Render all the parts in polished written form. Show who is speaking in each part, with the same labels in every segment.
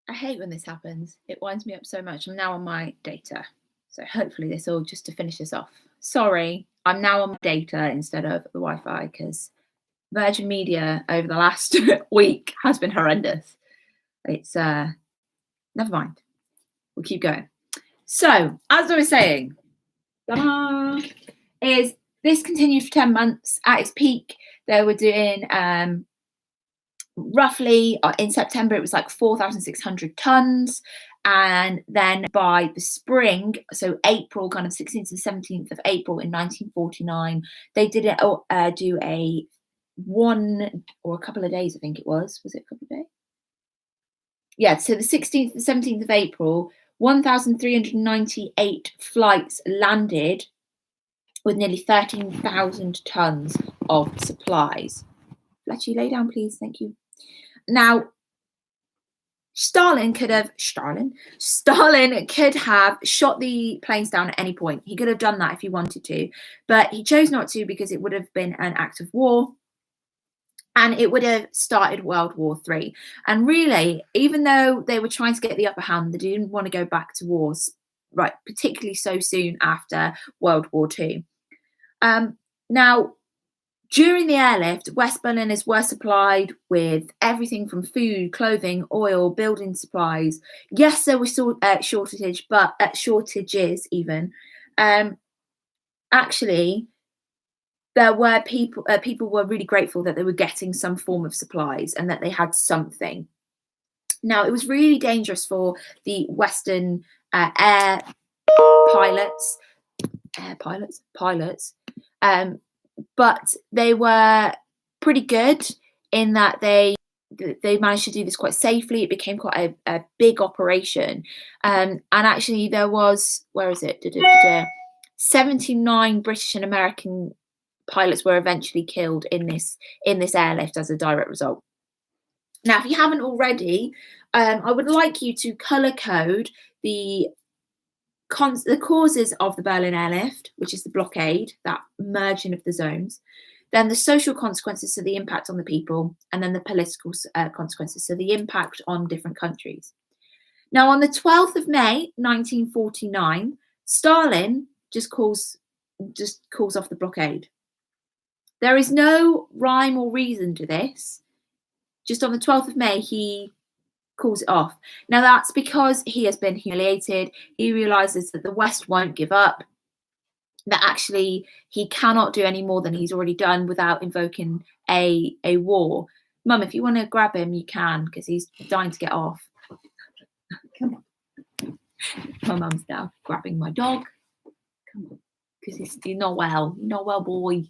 Speaker 1: I hate when this happens. It winds me up so much. I'm now on my data. So hopefully this all just to finish this off. Sorry, I'm now on my data instead of the Wi-Fi because Virgin Media over the last week has been horrendous. It's never mind. We'll keep going. So as I was saying, is this continued for 10 months. At its peak, they were doing roughly in September, it was like 4,600 tons. And then by the spring, so April, kind of 16th to 17th of April in 1949, they did do a one or a couple of days, I think it was. Was it a couple of days? Yeah, so the 16th and 17th of April, 1,398 flights landed with nearly 13,000 tons of supplies. Let you lay down, please. Thank you. Now, Stalin could have shot the planes down at any point. He could have done that if he wanted to, but he chose not to because it would have been an act of war. And it would have started World War III. And really, even though they were trying to get the upper hand, they didn't want to go back to wars, right? Particularly so soon after World War II. Now, during the airlift, West Berliners were supplied with everything from food, clothing, oil, building supplies. Yes, there were shortages even. Actually, there were people were really grateful that they were getting some form of supplies and that they had something. Now, it was really dangerous for the Western air pilots, but they were pretty good in that they managed to do this quite safely. It became quite a big operation. And actually there was, 79 British and American pilots were eventually killed in this airlift as a direct result. Now, if you haven't already, I would like you to colour code the causes of the Berlin airlift, which is the blockade, that merging of the zones, then the social consequences, so the impact on the people, and then the political consequences, so the impact on different countries. Now, on the 12th of May, 1949, Stalin just calls off the blockade. There is no rhyme or reason to this. Just on the 12th of May, he calls it off. Now, that's because he has been humiliated. He realizes that the West won't give up, that actually he cannot do any more than he's already done without invoking a war. Mum, if you want to grab him, you can, because he's dying to get off. Come on. My mum's now grabbing my dog. Come on, because he's not well. You're not well, boy.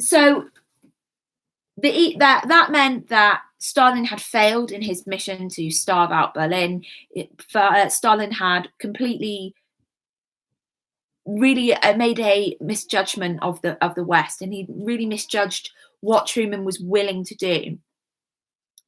Speaker 1: So that meant that Stalin had failed in his mission to starve out Berlin. Stalin had completely really made a misjudgment of the West, and he really misjudged what Truman was willing to do.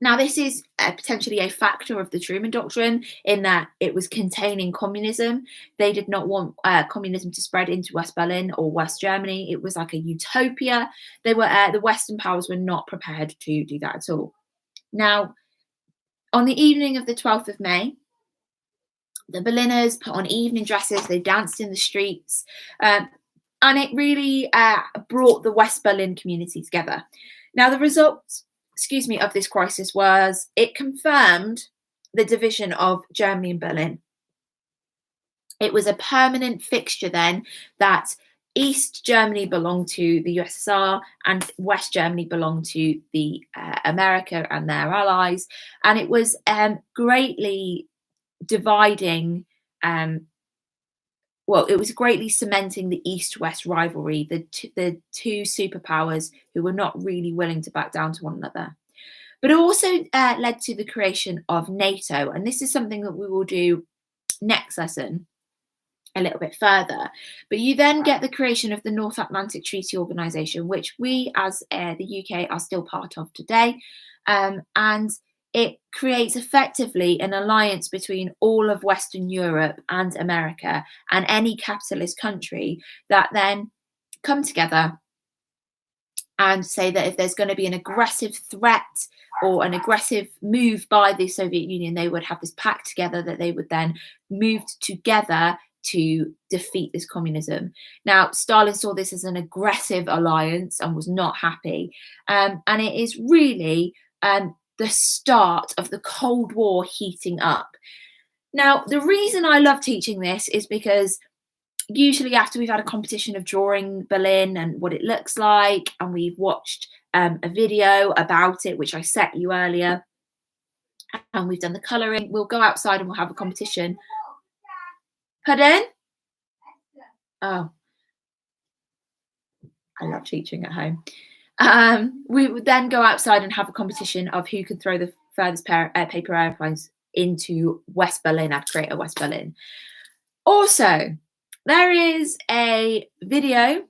Speaker 1: Now, this is potentially a factor of the Truman Doctrine in that it was containing communism. They did not want communism to spread into West Berlin or West Germany. It was like a utopia. The Western powers were not prepared to do that at all. Now, on the evening of the 12th of May, the Berliners put on evening dresses. They danced in the streets. And it really brought the West Berlin community together. Now, the result of this crisis was it confirmed the division of Germany and Berlin. It was a permanent fixture then that East Germany belonged to the USSR and West Germany belonged to the America and their allies, and it was greatly dividing. It was greatly cementing the East-West rivalry, the two superpowers who were not really willing to back down to one another. But it also led to the creation of NATO, and this is something that we will do next lesson a little bit further. But you then get the creation of the North Atlantic Treaty Organization, which we as the UK are still part of today, and it creates effectively an alliance between all of Western Europe and America and any capitalist country that then come together and say that if there's going to be an aggressive threat or an aggressive move by the Soviet Union, they would have this pact together that they would then move together to defeat this communism. Now, Stalin saw this as an aggressive alliance and was not happy. And it is really the start of the Cold War heating up. Now, the reason I love teaching this is because usually after we've had a competition of drawing Berlin and what it looks like, and we've watched a video about it, which I set you earlier, and we've done the colouring, we'll go outside and we'll have a competition. Pardon? Oh, I love teaching at home. We would then go outside and have a competition of who can throw the furthest paper airplanes into West Berlin. I'd create a West Berlin. Also, there is a video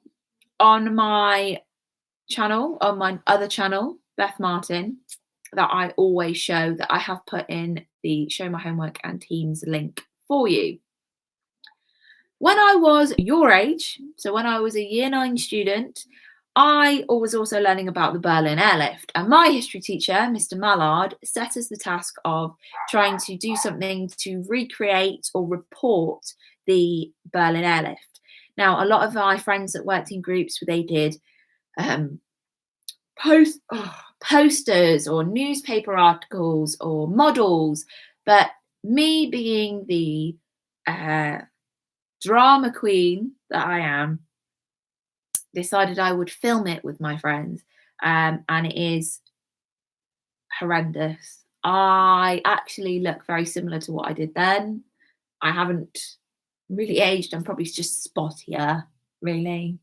Speaker 1: on my channel, on my other channel, Beth Martin, that I always show, that I have put in the Show My Homework and Teams link for you. When I was your age, so when I was a year 9 student, I was also learning about the Berlin Airlift, and my history teacher, Mr. Mallard, set us the task of trying to do something to recreate or report the Berlin Airlift. Now, a lot of my friends that worked in groups, they did posters or newspaper articles or models, but me being the drama queen that I am, decided I would film it with my friends, and it is horrendous. I actually look very similar to what I did then. I haven't really aged. I'm probably just spottier, really.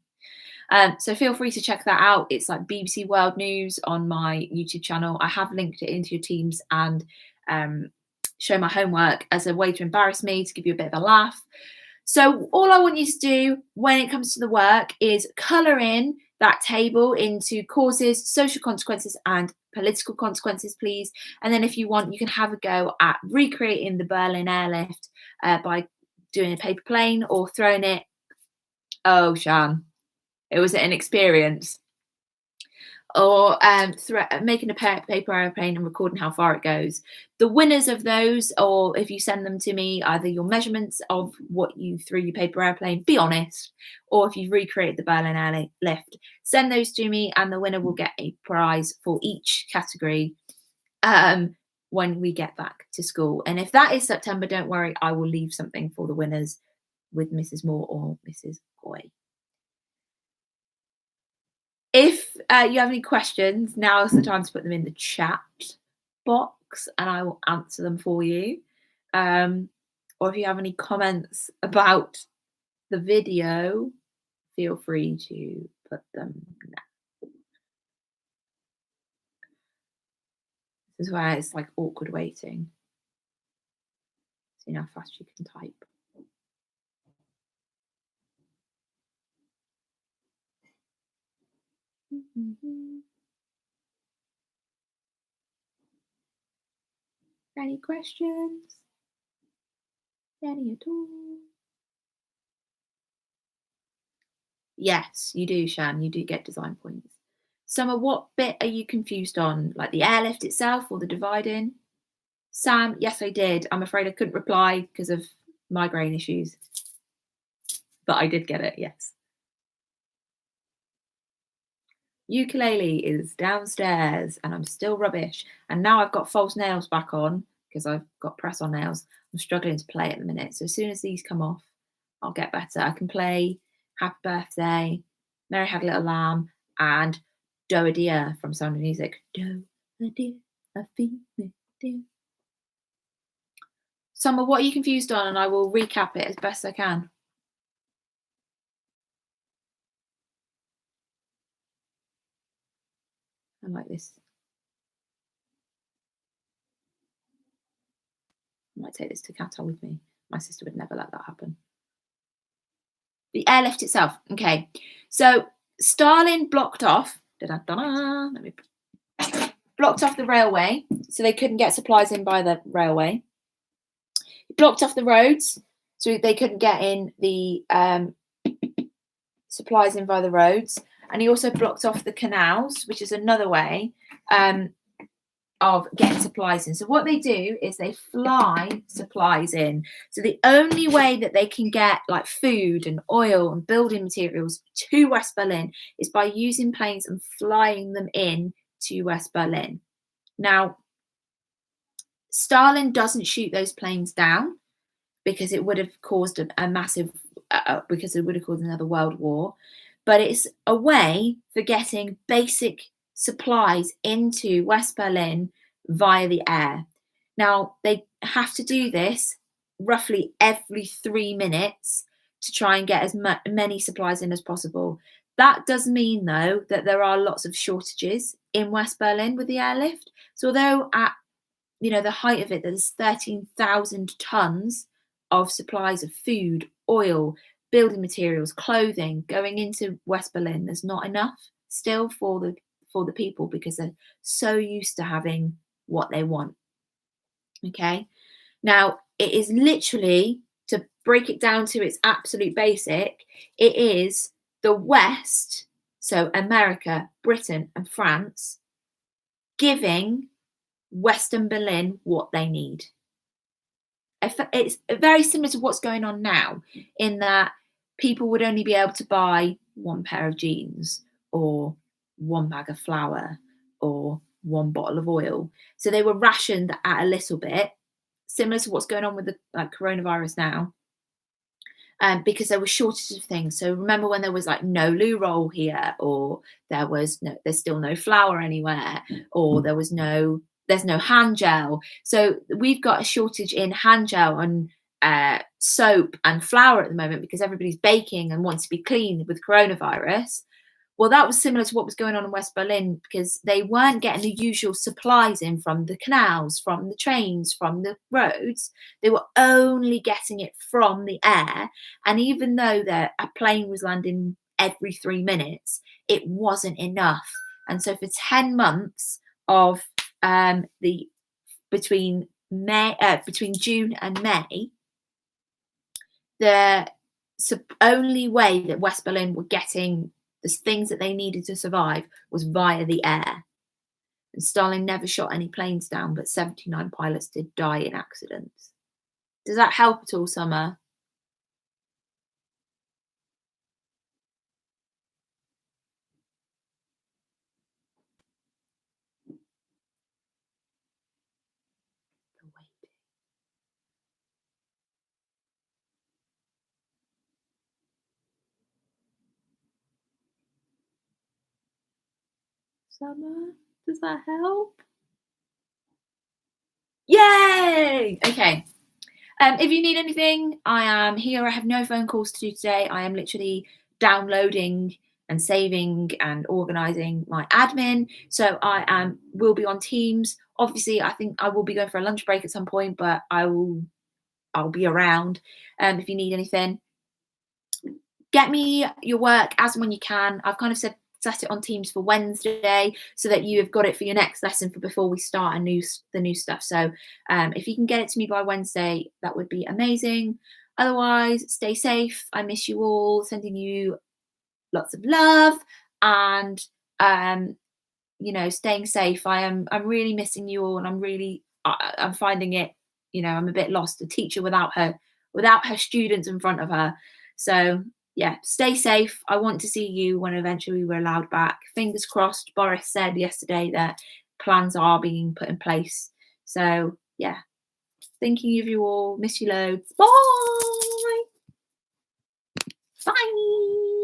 Speaker 1: So feel free to check that out. It's like BBC World News on my YouTube channel. I have linked it into your Teams and Show My Homework as a way to embarrass me, to give you a bit of a laugh. So all I want you to do when it comes to the work is colour in that table into causes, social consequences and political consequences, please. And then if you want, you can have a go at recreating the Berlin Airlift by doing a paper plane or throwing it. Oh, Shan, it was an experience. Or making a paper airplane and recording how far it goes. The winners of those, or if you send them to me, either your measurements of what you threw your paper airplane, be honest, or if you've recreated the Berlin Airlift, send those to me, and the winner will get a prize for each category when we get back to school. And if that is September, don't worry, I will leave something for the winners with Mrs. Moore or Mrs. Goy. If you have any questions, now is the time to put them in the chat box and I will answer them for you. Or if you have any comments about the video, feel free to put them now. This is where it's like awkward waiting. See how fast you can type. Any questions? Any at all? Yes, you do, Shan. You do get design points. Summer, what bit are you confused on? Like the airlift itself or the dividing? Sam, yes, I did. I'm afraid I couldn't reply because of migraine issues. But I did get it, yes. Ukulele is downstairs and I'm still rubbish. And now I've got false nails back on because I've got press-on nails. I'm struggling to play at the minute. So as soon as these come off, I'll get better. I can play Happy Birthday, Mary Had a Little Lamb, and Do a Dear from Sound of Music. Do a dear, a female dear. Summer, what are you confused on? And I will recap it as best I can. I like this. I might take this to Qatar with me. My sister would never let that happen. The airlift itself. Okay. So Stalin blocked off. Blocked off the railway, so they couldn't get supplies in by the railway. He blocked off the roads, so they couldn't get in the supplies in by the roads. and he also blocked off the canals, which is another way of getting supplies in. So what they do is they fly supplies in. So the only way that they can get like food and oil and building materials to West Berlin is by using planes and flying them in to West Berlin. Now, Stalin doesn't shoot those planes down because it would have caused a massive, because it would have caused another world war. But it's a way for getting basic supplies into West Berlin via the air. Now, they have to do this roughly every 3 minutes to try and get as many supplies in as possible. That does mean, though, that there are lots of shortages in West Berlin with the airlift. So although at the height of it, there's 13,000 tons of supplies of food, oil, building materials, clothing going into West Berlin, there's not enough still for the people because they're so used to having what they want. Okay, now it is literally, to break it down to its absolute basic, it is the West, so America, Britain, and France, giving Western Berlin what they need. It's very similar to what's going on now, in that people would only be able to buy one pair of jeans or one bag of flour or one bottle of oil. So they were rationed at a little bit, similar to what's going on with the coronavirus now, because there was shortages of things. So remember when there was like no loo roll here, or there's still no flour anywhere, or there's no hand gel. So we've got a shortage in hand gel and soap and flour at the moment because everybody's baking and wants to be clean with coronavirus. Well, that was similar to what was going on in West Berlin because they weren't getting the usual supplies in from the canals, from the trains, from the roads. They were only getting it from the air. And even though a plane was landing every 3 minutes, it wasn't enough. And so for 10 months of between June and May, the only way that West Berlin were getting the things that they needed to survive was via the air. And Stalin never shot any planes down, but 79 pilots did die in accidents. Does that help at all, Summer? Summer, does that help? Yay! Okay. If you need anything, I am here. I have no phone calls to do today. I am literally downloading and saving and organising my admin. So I will be on Teams. Obviously, I think I will be going for a lunch break at some point, but I'll be around. If you need anything, get me your work as and when you can. I've kind of set it on Teams for Wednesday so that you have got it for your next lesson for before we start the new stuff. So if you can get it to me by Wednesday, that would be amazing. Otherwise, stay safe. I miss you all. Sending you lots of love and staying safe. I'm really missing you all, and I'm finding it. I'm a bit lost. A teacher without her students in front of her. So yeah, stay safe. I want to see you when eventually we're allowed back. Fingers crossed. Boris said yesterday that plans are being put in place. So yeah, thinking of you all. Miss you loads. Bye. Bye.